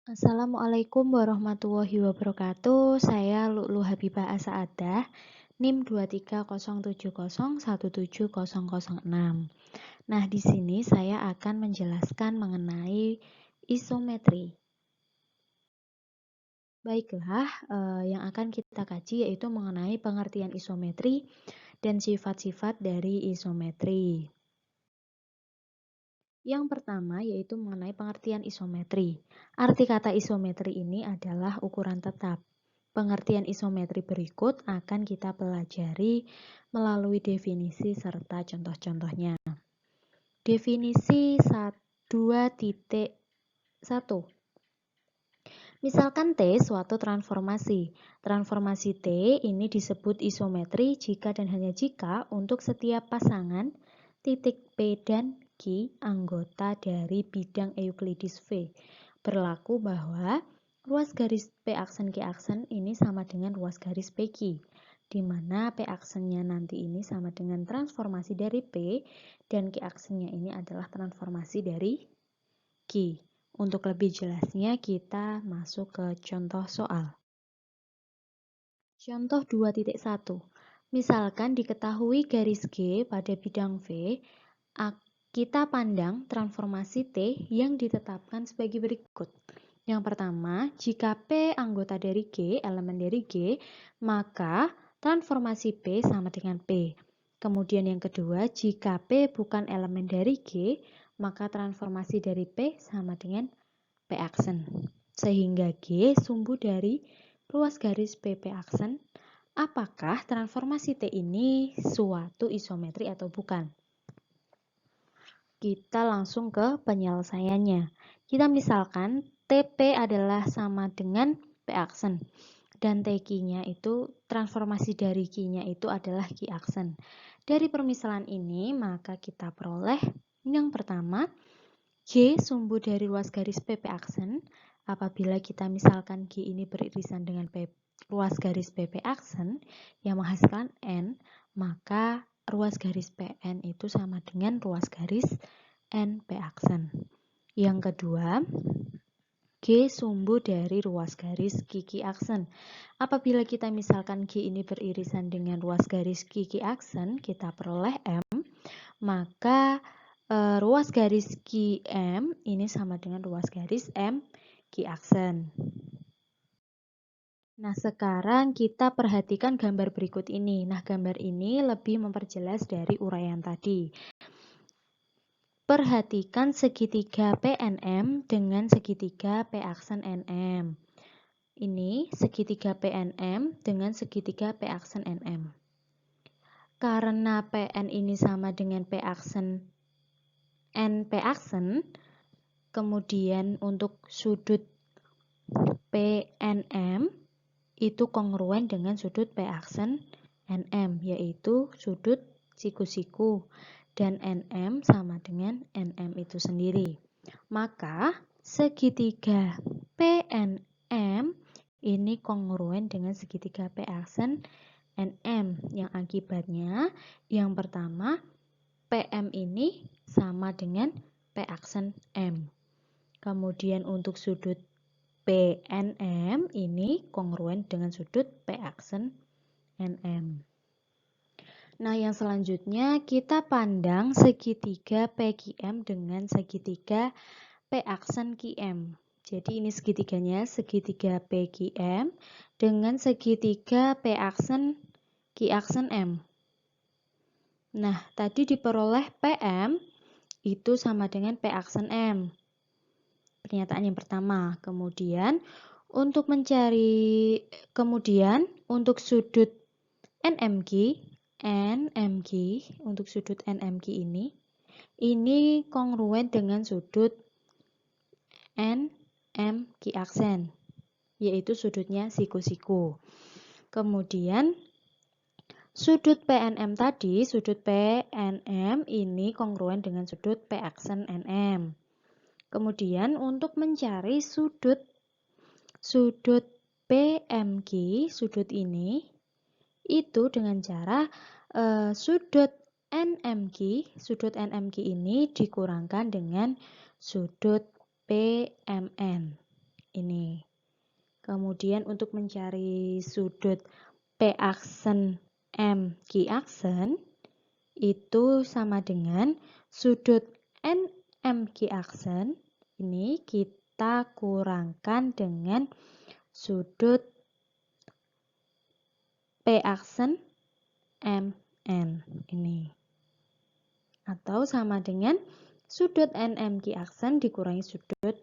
Assalamualaikum warahmatullahi wabarakatuh. Saya Lu'lu Habibah Asa'adah, NIM 23070170006. Nah, di sini saya akan menjelaskan mengenai isometri. Baiklah, yang akan kita kaji yaitu mengenai pengertian isometri dan sifat-sifat dari isometri. Yang pertama yaitu mengenai pengertian isometri. Arti kata isometri ini adalah ukuran tetap. Pengertian isometri berikut akan kita pelajari melalui definisi serta contoh-contohnya. Definisi 2.1. Misalkan T suatu transformasi. Transformasi T ini disebut isometri jika dan hanya jika untuk setiap pasangan titik P dan Q anggota dari bidang Euclides V berlaku bahwa ruas garis P aksen Q aksen ini sama dengan ruas garis PQ, di mana P aksennya nanti ini sama dengan transformasi dari P dan Q aksennya ini adalah transformasi dari Q. Untuk lebih jelasnya kita masuk ke contoh soal. Contoh 2.1. Misalkan diketahui garis G pada bidang V, kita pandang transformasi T yang ditetapkan sebagai berikut. Yang pertama, jika P anggota dari G, elemen dari G, maka transformasi P sama dengan P. Kemudian yang kedua, jika P bukan elemen dari G, maka transformasi dari P sama dengan P aksen. Sehingga G sumbu dari ruas garis PP aksen. Apakah transformasi T ini suatu isometri atau bukan? Kita langsung ke penyelesaiannya. Kita misalkan TP adalah sama dengan P aksen dan TQ-nya itu transformasi dari Q-nya itu adalah Q aksen. Dari permisalan ini maka kita peroleh yang pertama G sumbu dari ruas garis PP aksen. Apabila kita misalkan G ini beririsan dengan ruas garis PP aksen yang menghasilkan N, maka ruas garis PN itu sama dengan ruas garis NP aksen. Yang kedua, G sumbu dari ruas garis QQ aksen. Apabila kita misalkan G ini beririsan dengan ruas garis QQ aksen, kita peroleh M, maka ruas garis QM ini sama dengan ruas garis M Q aksen. Nah, sekarang kita perhatikan gambar berikut ini. Nah, gambar ini lebih memperjelas dari uraian tadi. Perhatikan segitiga PNM dengan segitiga P aksen NM. Ini segitiga PNM dengan segitiga P aksen NM. Karena PN ini sama dengan P aksen NP aksen, kemudian untuk sudut PNM itu kongruen dengan sudut P aksen NM, yaitu sudut siku-siku, dan NM sama dengan NM itu sendiri. Maka segitiga PNM ini kongruen dengan segitiga P aksen NM, yang akibatnya yang pertama PM ini sama dengan P aksen M. Kemudian untuk sudut PNM ini kongruen dengan sudut P aksen NM. Nah, yang selanjutnya kita pandang segitiga PQM dengan segitiga P aksen QM. Jadi ini segitiganya, segitiga PQM dengan segitiga P aksen Q aksen M. Nah, tadi diperoleh PM itu sama dengan P aksen M. Pernyataan yang pertama. Kemudian untuk sudut NMQ untuk sudut NMQ ini kongruen dengan sudut NMQ aksen, yaitu sudutnya siku-siku. Kemudian sudut PNM tadi, sudut PNM ini kongruen dengan sudut P aksen NM. Kemudian untuk mencari sudut PMQ, sudut ini itu dengan cara sudut NMQ ini dikurangkan dengan sudut PMN. Ini Kemudian untuk mencari sudut P aksen M Q aksen itu sama dengan sudut NM Q aksen ini kita kurangkan dengan sudut P aksen MN ini. Atau sama dengan sudut NMQ aksen dikurangi sudut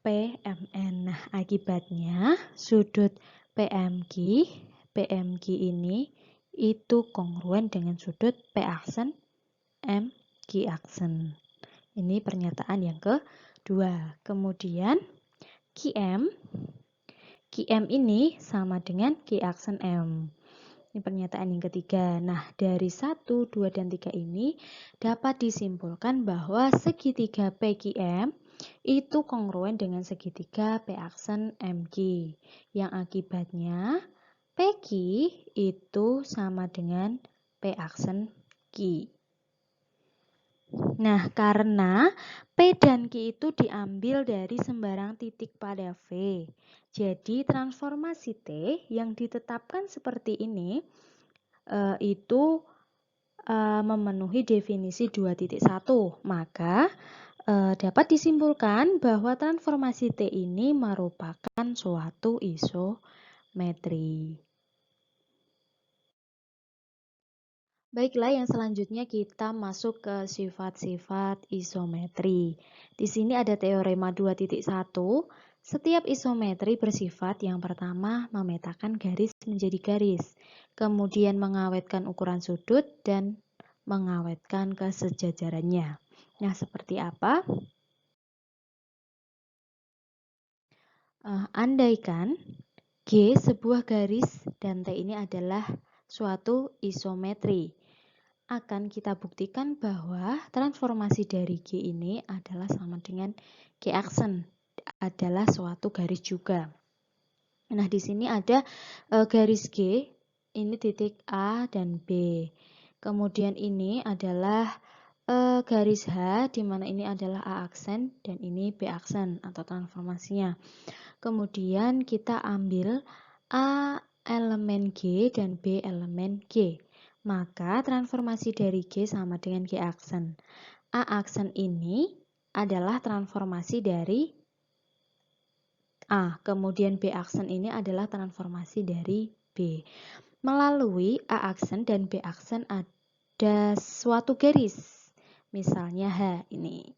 PMN. Nah, akibatnya sudut PMQ ini itu kongruen dengan sudut P aksen MQ aksen. Ini pernyataan yang kedua. Kemudian QM ini sama dengan Q aksen M. Ini pernyataan yang ketiga. Nah, dari 1, 2, dan 3 ini dapat disimpulkan bahwa segitiga PQM itu kongruen dengan segitiga P aksen MQ. Yang akibatnya PQ itu sama dengan P aksen Q. Nah, karena P dan Q itu diambil dari sembarang titik pada V. Jadi, transformasi T yang ditetapkan seperti ini itu memenuhi definisi 2.1. Maka, dapat disimpulkan bahwa transformasi T ini merupakan suatu isometri. Baiklah, yang selanjutnya kita masuk ke sifat-sifat isometri. Di sini ada teorema 2.1. Setiap isometri bersifat yang pertama memetakan garis menjadi garis, kemudian mengawetkan ukuran sudut dan mengawetkan kesejajarannya. Nah, seperti apa? Andaikan G sebuah garis dan T ini adalah suatu isometri, akan kita buktikan bahwa transformasi dari G ini adalah sama dengan G aksen, adalah suatu garis juga. Nah, di sini ada garis G, ini titik A dan B. Kemudian ini adalah garis H, di mana ini adalah A aksen dan ini B aksen atau transformasinya. Kemudian kita ambil A elemen G dan B elemen G. Maka transformasi dari G sama dengan G aksen. A aksen ini adalah transformasi dari A, kemudian B aksen ini adalah transformasi dari B. Melalui A aksen dan B aksen ada suatu garis, misalnya H ini.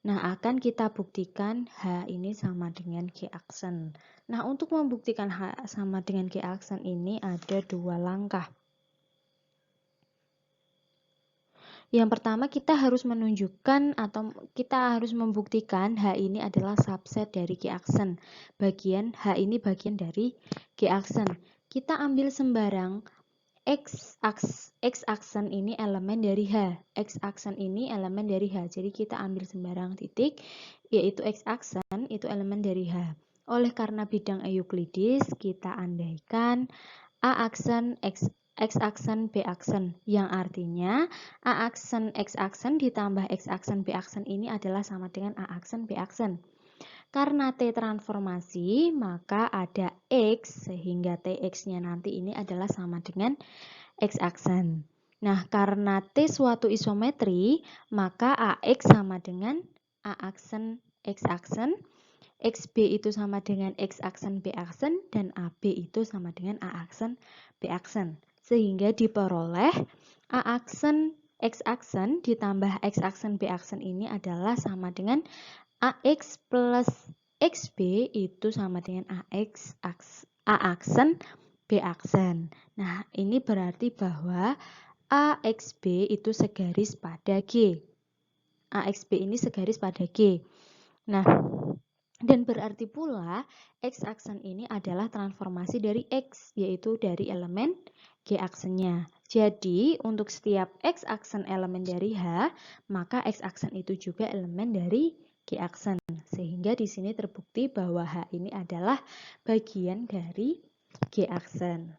Nah, akan kita buktikan H ini sama dengan G aksen. Nah, untuk membuktikan H sama dengan G aksen ini ada dua langkah. Yang pertama, kita harus menunjukkan atau kita harus membuktikan H ini adalah subset dari G aksen. H ini bagian dari G aksen. Kita ambil sembarang X aksen ini elemen dari H. X aksen ini elemen dari H. Jadi kita ambil sembarang titik, yaitu X aksen itu elemen dari H. Oleh karena bidang Euclides, kita andaikan A aksen X aksen B aksen, yang artinya A aksen X aksen ditambah X aksen B aksen ini adalah sama dengan A aksen B aksen. Karena T transformasi, maka ada X, sehingga TX-nya nanti ini adalah sama dengan X aksen. Nah, karena T suatu isometri, maka AX sama dengan A aksen X aksen, XB itu sama dengan X aksen B aksen, dan AB itu sama dengan A aksen B aksen. Sehingga diperoleh A aksen X aksen ditambah X aksen B aksen ini adalah sama dengan AX plus XB itu sama dengan A aksen B aksen. Nah, ini berarti bahwa AXB itu segaris pada G. AXB ini segaris pada G. Nah, dan berarti pula X aksen ini adalah transformasi dari X, yaitu dari elemen G aksennya. Jadi, untuk setiap X aksen elemen dari H, maka X aksen itu juga elemen dari G aksen. Sehingga di sini terbukti bahwa H ini adalah bagian dari G aksen.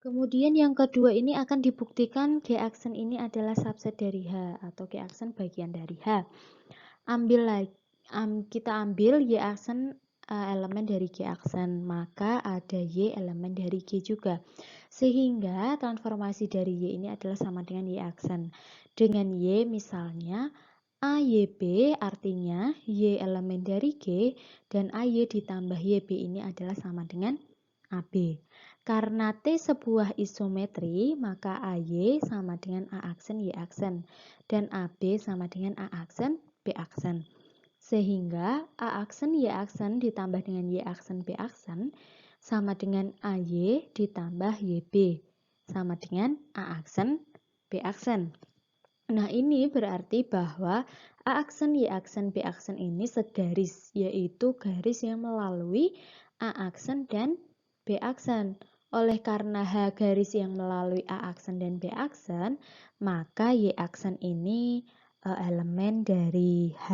Kemudian yang kedua ini akan dibuktikan G aksen ini adalah subset dari H atau G aksen bagian dari H. kita ambil Y aksen elemen dari G aksen, maka ada Y elemen dari G juga. Sehingga transformasi dari Y ini adalah sama dengan Y aksen. Dengan Y misalnya AYB artinya Y elemen dari G dan AY ditambah YB ini adalah sama dengan AB. Karena T sebuah isometri, maka AY sama dengan A aksen Y aksen dan AB sama dengan A aksen B aksen. Sehingga A aksen Y aksen ditambah dengan Y aksen B aksen sama dengan AY ditambah YB sama dengan A aksen B aksen. Nah, ini berarti bahwa A aksen, Y aksen, B aksen ini segaris, yaitu garis yang melalui A aksen dan B aksen. Oleh karena H garis yang melalui A aksen dan B aksen, maka Y aksen ini elemen dari H.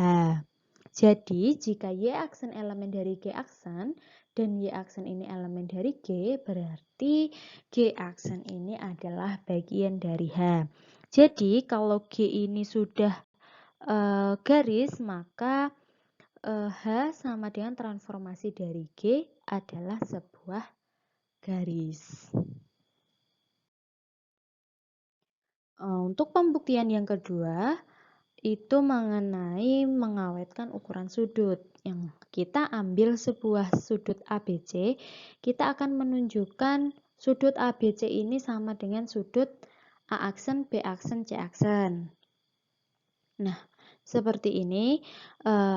Jadi, jika Y aksen elemen dari G aksen dan Y aksen ini elemen dari G, berarti G aksen ini adalah bagian dari H. Jadi, kalau G ini sudah garis, maka H sama dengan transformasi dari G adalah sebuah garis. Untuk pembuktian yang kedua, itu mengenai mengawetkan ukuran sudut. Yang kita ambil sebuah sudut ABC, kita akan menunjukkan sudut ABC ini sama dengan sudut A aksen, B aksen, C aksen. Nah, seperti ini.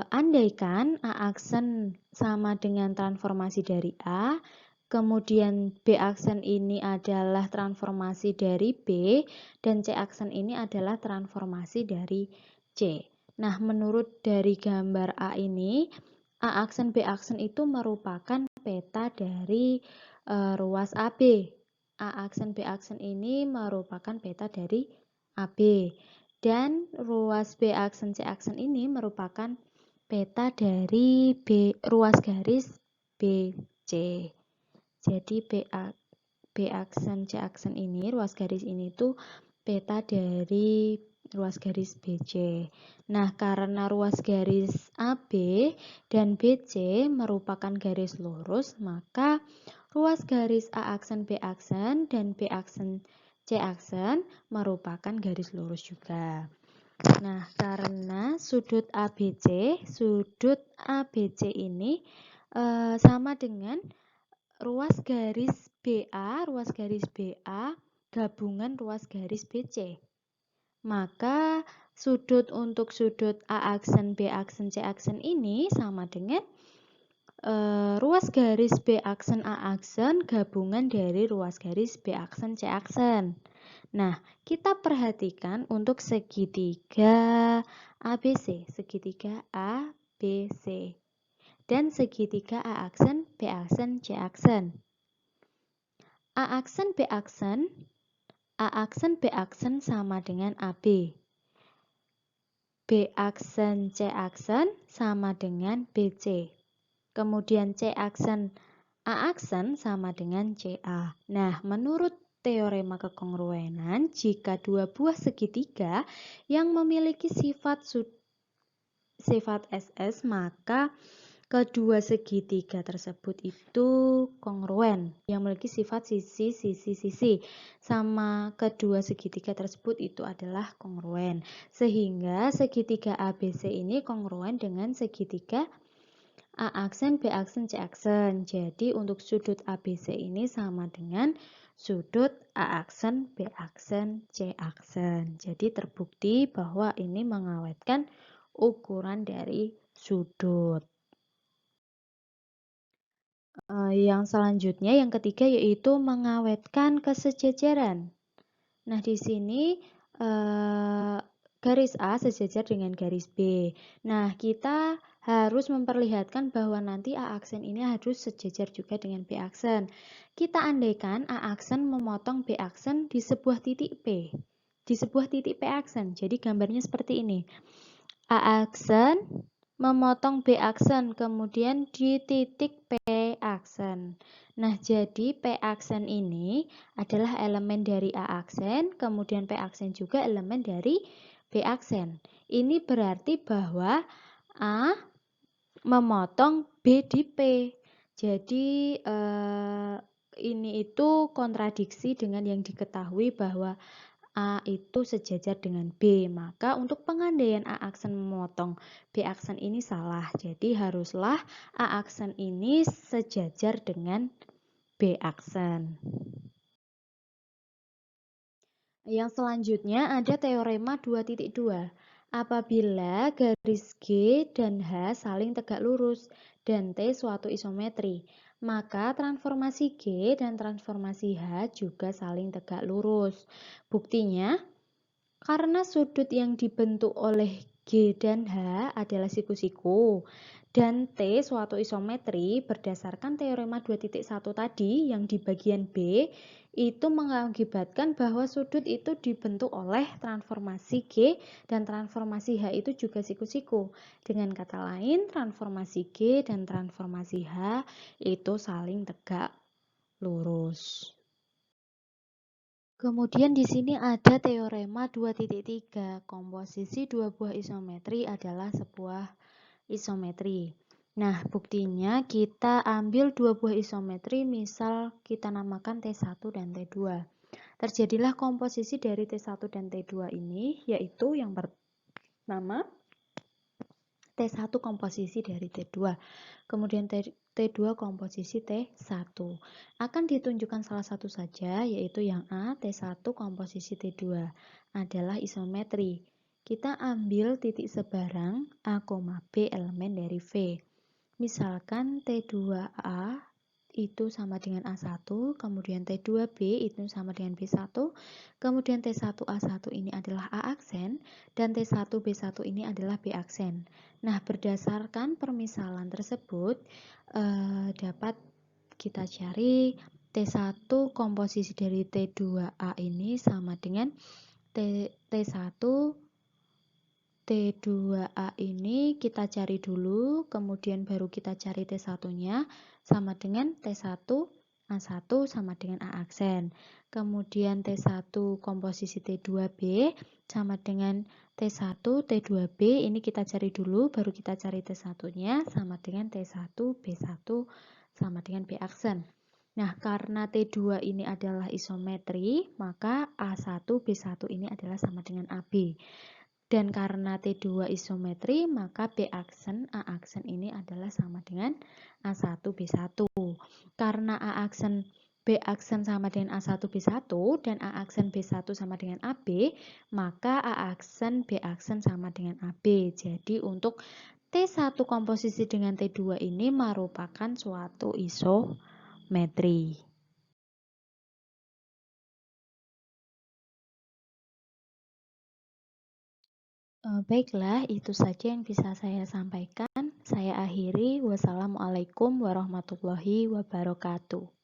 Andaikan A aksen sama dengan transformasi dari A, kemudian B aksen ini adalah transformasi dari B, dan C aksen ini adalah transformasi dari C. Nah, menurut dari gambar A ini, A aksen B aksen itu merupakan peta dari ruas AB. A aksen B aksen ini merupakan peta dari AB. Dan ruas B aksen C aksen ini merupakan peta dari ruas garis BC. Jadi B aksen C aksen ini, ruas garis ini tuh peta dari ruas garis BC. Nah, karena ruas garis AB dan BC merupakan garis lurus, maka ruas garis A aksen B aksen dan B aksen C aksen merupakan garis lurus juga. Nah, karena sudut ABC ini sama dengan ruas garis BA gabungan ruas garis BC. Maka sudut untuk sudut A aksen, B aksen, C aksen ini sama dengan ruas garis B aksen, A aksen gabungan dari ruas garis B aksen, C aksen. Nah, kita perhatikan untuk segitiga ABC, segitiga ABC, dan segitiga A aksen, B aksen, C aksen. A aksen, B aksen, B aksen sama dengan AB. B aksen, C aksen sama dengan BC. Kemudian C aksen, A aksen sama dengan CA. Nah, menurut teorema kekongruenan, jika dua buah segitiga yang memiliki sifat SS, maka kedua segitiga tersebut itu kongruen, yang memiliki sifat sisi sama kedua segitiga tersebut itu adalah kongruen. Sehingga segitiga ABC ini kongruen dengan segitiga A aksen, B aksen, C aksen. Jadi untuk sudut ABC ini sama dengan sudut A aksen, B aksen, C aksen. Jadi terbukti bahwa ini mengawetkan ukuran dari sudut. Yang selanjutnya, yang ketiga, yaitu mengawetkan kesejajaran. Nah, di sini garis A sejajar dengan garis B. Nah, kita harus memperlihatkan bahwa nanti A aksen ini harus sejajar juga dengan B aksen. Kita andaikan A aksen memotong B aksen di sebuah titik P. Di sebuah titik P aksen. Jadi gambarnya seperti ini. A aksen memotong B aksen, kemudian di titik P aksen. Nah, jadi P aksen ini adalah elemen dari A aksen, kemudian P aksen juga elemen dari B aksen. Ini berarti bahwa A memotong B di P. Jadi ini itu kontradiksi dengan yang diketahui bahwa A itu sejajar dengan B. Maka untuk pengandaian A aksen memotong B aksen ini salah. Jadi haruslah A aksen ini sejajar dengan B aksen. Yang selanjutnya ada teorema 2.2. Apabila garis G dan H saling tegak lurus dan T suatu isometri, maka transformasi G dan transformasi H juga saling tegak lurus. Buktinya, karena sudut yang dibentuk oleh G dan H adalah siku-siku dan T suatu isometri, berdasarkan teorema 2.1 tadi yang di bagian B itu mengakibatkan bahwa sudut itu dibentuk oleh transformasi G dan transformasi H itu juga siku-siku. Dengan kata lain, transformasi G dan transformasi H itu saling tegak lurus. Kemudian di sini ada teorema 2.3. Komposisi dua buah isometri adalah sebuah isometri. Nah, buktinya kita ambil dua buah isometri, misal kita namakan T1 dan T2. Terjadilah komposisi dari T1 dan T2 ini, yaitu yang pertama T1 komposisi dari T2, kemudian T2 komposisi T1. Akan ditunjukkan salah satu saja, yaitu yang A, T1 komposisi T2 adalah isometri. Kita ambil titik sebarang A, B elemen dari V. Misalkan T2A itu sama dengan A1, kemudian T2B itu sama dengan B1, kemudian T1A1 ini adalah A aksen, dan T1B1 ini adalah B aksen. Nah, berdasarkan permisalan tersebut, dapat kita cari T1 komposisi dari T2A ini sama dengan T1 T2A ini kita cari dulu, kemudian baru kita cari T1-nya sama dengan T1A1 sama dengan A aksen. Kemudian T1 komposisi T2B sama dengan T1 T2B, ini kita cari dulu, baru kita cari T1-nya sama dengan T1 B1 sama dengan B aksen. Nah, karena T2 ini adalah isometri, maka A1 B1 ini adalah sama dengan AB. Dan karena T2 isometri, maka B aksen, A aksen ini adalah sama dengan A1, B1. Karena A aksen, B aksen sama dengan A1, B1, dan A aksen B1 sama dengan AB, maka A aksen, B aksen sama dengan AB. Jadi untuk T1 komposisi dengan T2 ini merupakan suatu isometri. Baiklah, itu saja yang bisa saya sampaikan. Saya akhiri. Wassalamualaikum warahmatullahi wabarakatuh.